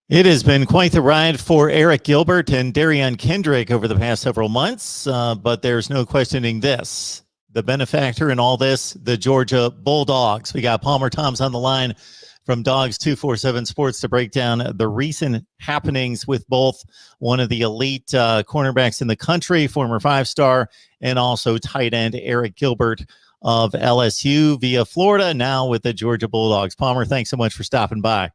It has been quite the ride for Arik Gilbert and Derion Kendrick over the past several months, but there's no questioning this. The benefactor in all this, the Georgia Bulldogs. We got Palmer Toms on the line from Dogs 247 Sports to break down the recent happenings with both one of the elite cornerbacks in the country, former five-star, and also tight end Arik Gilbert of LSU via Florida, now with the Georgia Bulldogs. Palmer, thanks so much for stopping by.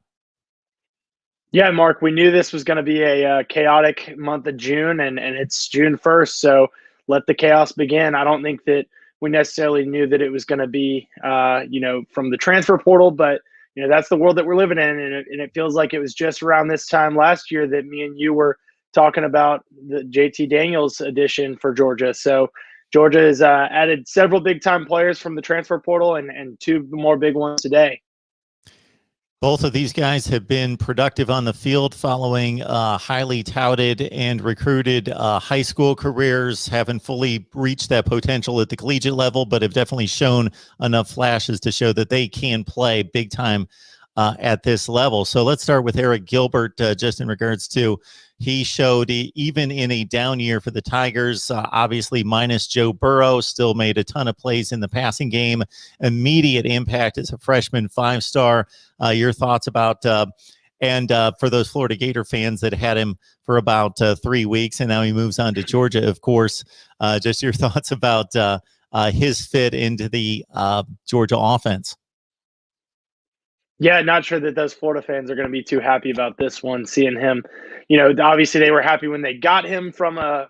Yeah, Mark, we knew this was going to be a chaotic month of June, and it's June 1st, so let the chaos begin. I don't think that we necessarily knew that it was going to be, from the transfer portal, but, that's the world that we're living in, and it feels like it was just around this time last year that me and you were talking about the JT Daniels addition for Georgia. So Georgia has added several big-time players from the transfer portal and two more big ones today. Both of these guys have been productive on the field following highly touted and recruited high school careers. Haven't fully reached that potential at the collegiate level, but have definitely shown enough flashes to show that they can play big time at this level. So let's start with Arik Gilbert, just in regards to he showed even in a down year for the Tigers, obviously minus Joe Burrow, still made a ton of plays in the passing game. Immediate impact as a freshman five-star. Your thoughts about and for those Florida Gator fans that had him for about 3 weeks and now he moves on to Georgia, of course. Just your thoughts about his fit into the Georgia offense. Yeah, not sure that those Florida fans are going to be too happy about this one, seeing him. Obviously they were happy when they got him from a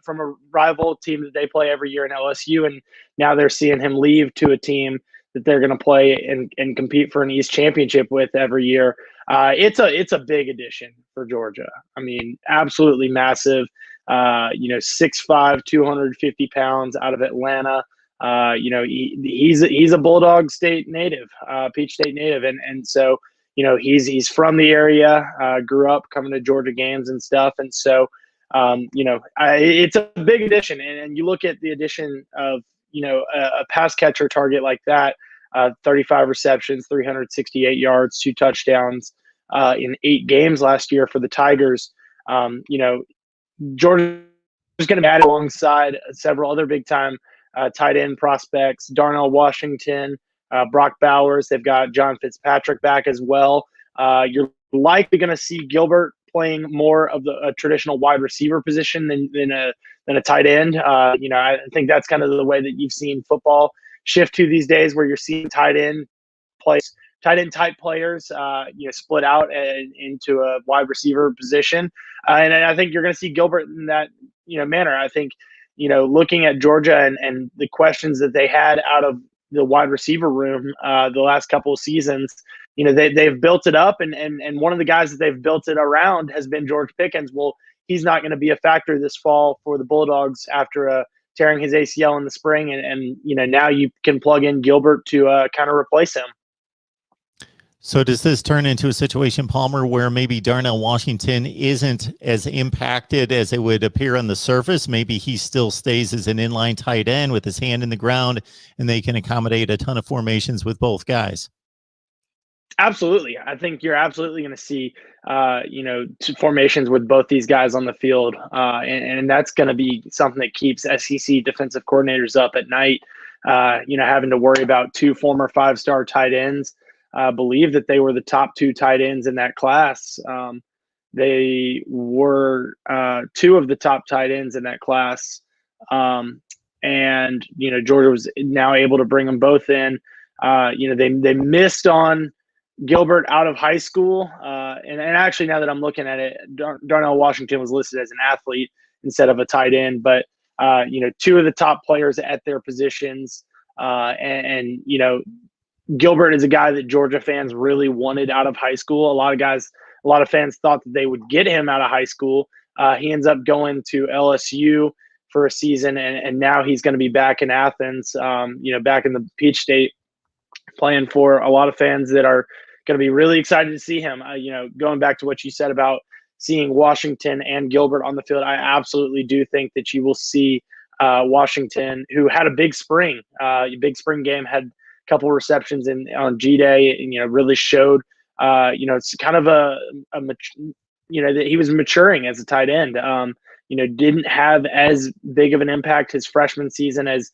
rival team that they play every year in LSU, and now they're seeing him leave to a team that they're going to play and compete for an East championship with every year. It's a big addition for Georgia. I mean, absolutely massive. 6'5", 250 pounds out of Atlanta. He's a Bulldog State native, Peach State native, and so he's from the area, grew up coming to Georgia games and stuff, and so it's a big addition. And you look at the addition of a pass catcher target like that, 35 receptions, 368 yards, 2 touchdowns in 8 games last year for the Tigers. Georgia is going to be added alongside several other big time tight end prospects, Darnell Washington, Brock Bowers. They've got John Fitzpatrick back as well. You're likely going to see Gilbert playing more of a traditional wide receiver position than a tight end. I think that's kind of the way that you've seen football shift to these days, where you're seeing tight end type players, split out into a wide receiver position. And I think you're going to see Gilbert in that, manner. I think, looking at Georgia and the questions that they had out of the wide receiver room the last couple of seasons, they've built it up, and one of the guys that they've built it around has been George Pickens. Well, he's not going to be a factor this fall for the Bulldogs after tearing his ACL in the spring, and now you can plug in Gilbert to kind of replace him. So does this turn into a situation, Palmer, where maybe Darnell Washington isn't as impacted as it would appear on the surface? Maybe he still stays as an inline tight end with his hand in the ground, and they can accommodate a ton of formations with both guys. Absolutely. I think you're absolutely going to see, formations with both these guys on the field. And that's going to be something that keeps SEC defensive coordinators up at night, having to worry about 2 former 5-star tight ends. Believe that they were the top 2 tight ends in that class. They were 2 of the top tight ends in that class. And Georgia was now able to bring them both in. They missed on Gilbert out of high school. And actually, now that I'm looking at it, Darnell Washington was listed as an athlete instead of a tight end. But, 2 of the top players at their positions. Gilbert is a guy that Georgia fans really wanted out of high school. A lot of fans thought that they would get him out of high school. He ends up going to LSU for a season, and now he's going to be back in Athens, back in the Peach State, playing for a lot of fans that are going to be really excited to see him. Going back to what you said about seeing Washington and Gilbert on the field, I absolutely do think that you will see Washington, who had a big spring game, had couple receptions on G-Day, and really showed, it's kind of a that he was maturing as a tight end. Didn't have as big of an impact his freshman season as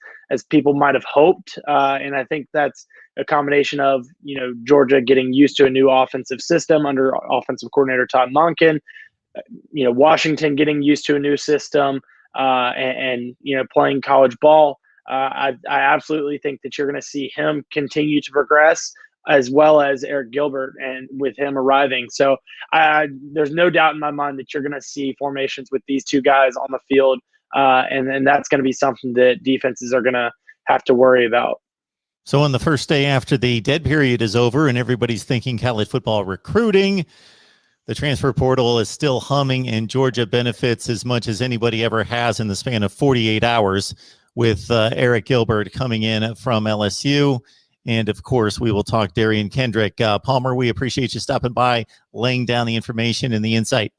people might have hoped. And I think that's a combination of, Georgia getting used to a new offensive system under offensive coordinator Todd Monken, Washington getting used to a new system, and playing college ball. I absolutely think that you're going to see him continue to progress, as well as Arik Gilbert, and with him arriving. So there's no doubt in my mind that you're going to see formations with these two guys on the field, and that's going to be something that defenses are going to have to worry about. So on the first day after the dead period is over and everybody's thinking college football recruiting, the transfer portal is still humming, and Georgia benefits as much as anybody ever has in the span of 48 hours with Arik Gilbert coming in from LSU. And, of course, we will talk Derion Kendrick. Palmer, we appreciate you stopping by, laying down the information and the insight.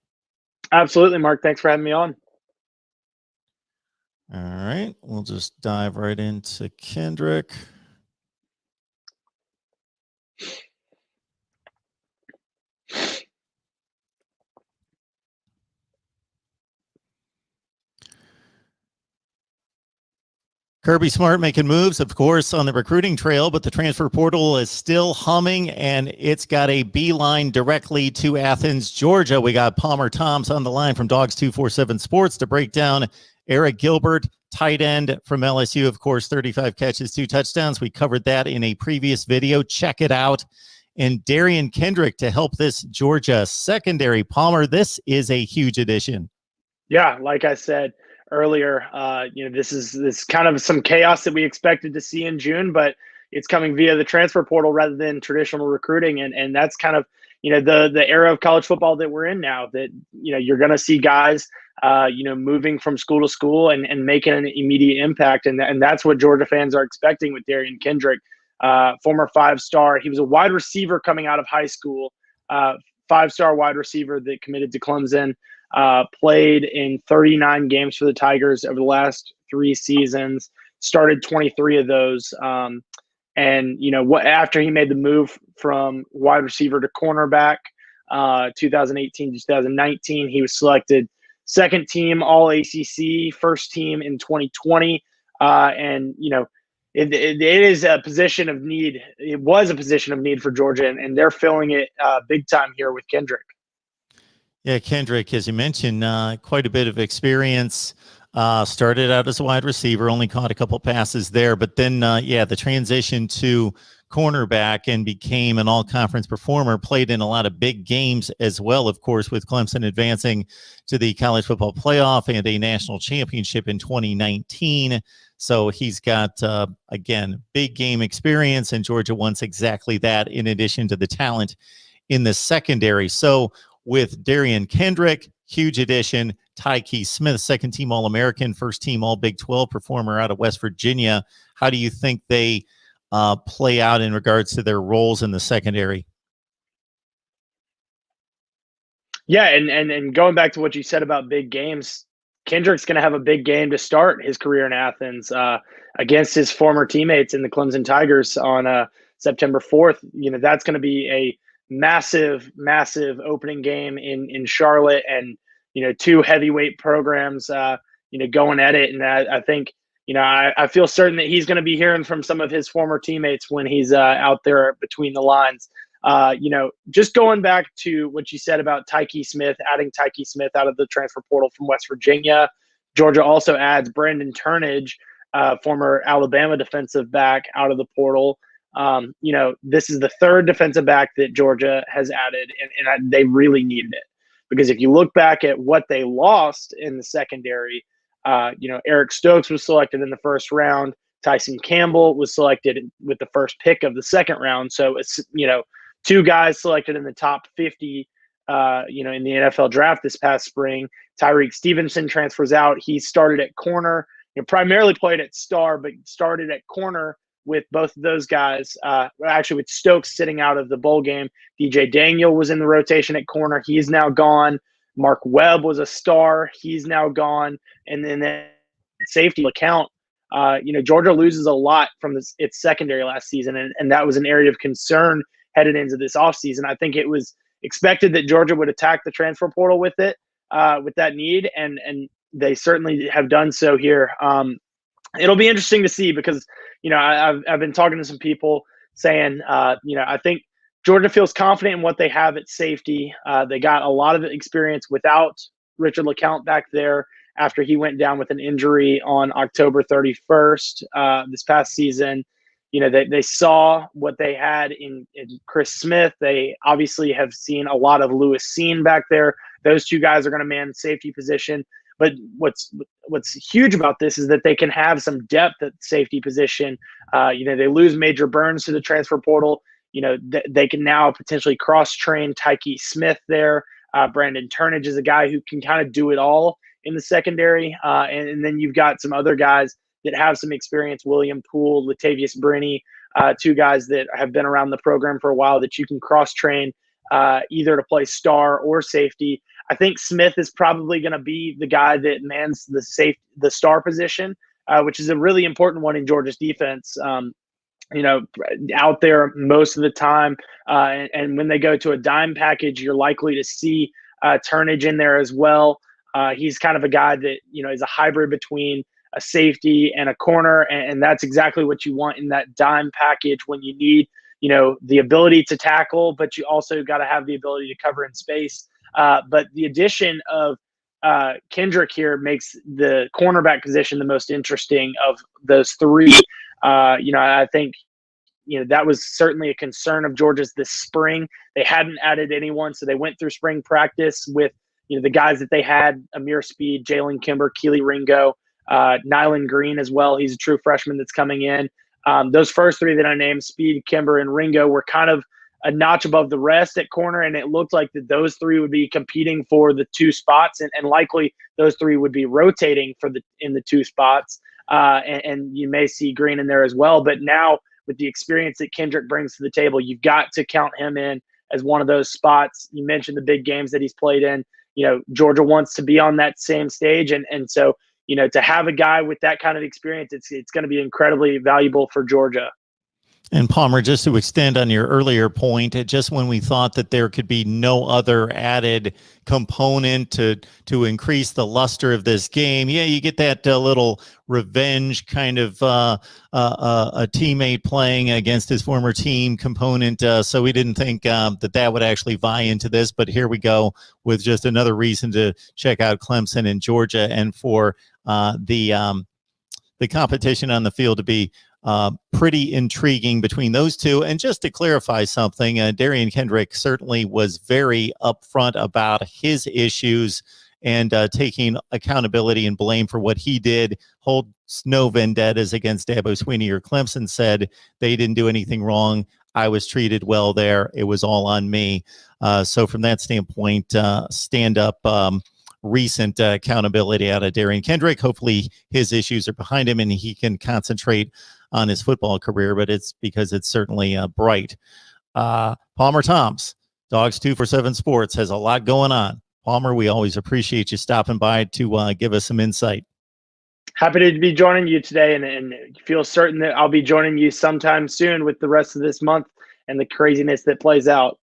Absolutely, Mark. Thanks for having me on. All right. We'll just dive right into Kendrick. Kirby Smart making moves, of course, on the recruiting trail, but the transfer portal is still humming, and it's got a beeline directly to Athens, Georgia. We got Palmer Toms on the line from Dogs 247 Sports to break down Arik Gilbert, tight end from LSU, of course, 35 catches, 2 touchdowns. We covered that in a previous video. Check it out. And Derion Kendrick to help this Georgia secondary. Palmer, this is a huge addition. Yeah, like I said earlier, this is kind of some chaos that we expected to see in June, but it's coming via the transfer portal rather than traditional recruiting. And that's kind of, the era of college football that we're in now, that, you're going to see guys, moving from school to school and making an immediate impact. And that's what Georgia fans are expecting with Derion Kendrick, former 5-star. He was a wide receiver coming out of high school, 5-star wide receiver that committed to Clemson. Played in 39 games for the Tigers over the last 3 seasons, started 23 of those. After he made the move from wide receiver to cornerback, 2018 to 2019, he was selected second team All ACC, first team in 2020. It is a position of need. It was a position of need for Georgia, and they're filling it big time here with Kendrick. Yeah, Kendrick, as you mentioned, quite a bit of experience. Started out as a wide receiver, only caught a couple passes there, but then, the transition to cornerback and became an all-conference performer, played in a lot of big games as well, of course, with Clemson advancing to the college football playoff and a national championship in 2019. So he's got, again, big game experience, and Georgia wants exactly that in addition to the talent in the secondary. So with Derion Kendrick, huge addition. Taiki Smith, second team All-American, first team All Big 12 performer out of West Virginia. How do you think they play out in regards to their roles in the secondary? Yeah, and going back to what you said about big games, Kendrick's going to have a big game to start his career in Athens against his former teammates in the Clemson Tigers on September 4th. That's going to be a massive opening game in Charlotte, and 2 heavyweight programs going at it. And I think I feel certain that he's going to be hearing from some of his former teammates when he's out there between the lines. Just going back to what you said about Taiki Smith, adding Taiki Smith out of the transfer portal from West Virginia, Georgia also adds Brandon Turnage, former Alabama defensive back, out of the portal. This is the 3rd defensive back that Georgia has added, and they really needed it, because if you look back at what they lost in the secondary, Eric Stokes was selected in the 1st round. Tyson Campbell was selected with the 1st pick of the 2nd round. So it's, 2 guys selected in the top 50, in the NFL draft this past spring. Tyreek Stevenson transfers out. He started at corner, primarily played at star, but started at corner with both of those guys. Actually, with Stokes sitting out of the bowl game. DJ Daniel was in the rotation at corner. He's now gone. Mark Webb was a star. He's now gone. And then that safety account, Georgia loses a lot from its secondary last season, and that was an area of concern headed into this offseason. I think it was expected that Georgia would attack the transfer portal with it, with that need, and they certainly have done so here. It'll be interesting to see because, I've been talking to some people saying, I think Georgia feels confident in what they have at safety. They got a lot of experience without Richard LeCount back there after he went down with an injury on October 31st this past season. They saw what they had in Chris Smith. They obviously have seen a lot of Lewis Seen back there. Those two guys are going to man the safety position. But what's huge about this is that they can have some depth at safety position. They lose Major Burns to the transfer portal. They can now potentially cross-train Taiki Smith there. Brandon Turnage is a guy who can kind of do it all in the secondary. And then you've got some other guys that have some experience, William Poole, Latavius Brinney, two guys that have been around the program for a while that you can cross-train either to play star or safety. I think Smith is probably going to be the guy that mans the star position, which is a really important one in Georgia's defense. Out there most of the time. And when they go to a dime package, you're likely to see Turnage in there as well. He's kind of a guy that, is a hybrid between a safety and a corner. And that's exactly what you want in that dime package when you need, the ability to tackle, but you also got to have the ability to cover in space. But the addition of Kendrick here makes the cornerback position the most interesting of those three. I think, that was certainly a concern of Georgia's this spring. They hadn't added anyone, so they went through spring practice with, the guys that they had: Amir Speed, Jalen Kimber, Keely Ringo, Nyland Green as well. He's a true freshman that's coming in. Those first three that I named, Speed, Kimber, and Ringo, were kind of a notch above the rest at corner, and it looked like that those three would be competing for the two spots, and likely those three would be rotating in the two spots. And you may see Green in there as well. But now, with the experience that Kendrick brings to the table, you've got to count him in as one of those spots. You mentioned the big games that he's played in. Georgia wants to be on that same stage. And so, to have a guy with that kind of experience, it's going to be incredibly valuable for Georgia. And Palmer, just to extend on your earlier point, just when we thought that there could be no other added component to increase the luster of this game, you get that little revenge kind of a teammate playing against his former team component. So we didn't think that would actually vie into this, but here we go with just another reason to check out Clemson and Georgia, and for the competition on the field to be pretty intriguing between those two. And just to clarify something, Derion Kendrick certainly was very upfront about his issues and taking accountability and blame for what he did. Holds no vendettas against Dabo Swinney or Clemson. Said they didn't do anything wrong. I was treated well there. It was all on me. So from that standpoint, stand up recent accountability out of Derion Kendrick. Hopefully his issues are behind him and he can concentrate on his football career, but it's because it's certainly bright. Palmer Toms, Dogs 247 Sports, has a lot going on. Palmer, we always appreciate you stopping by to give us some insight. Happy to be joining you today, and feel certain that I'll be joining you sometime soon with the rest of this month and the craziness that plays out.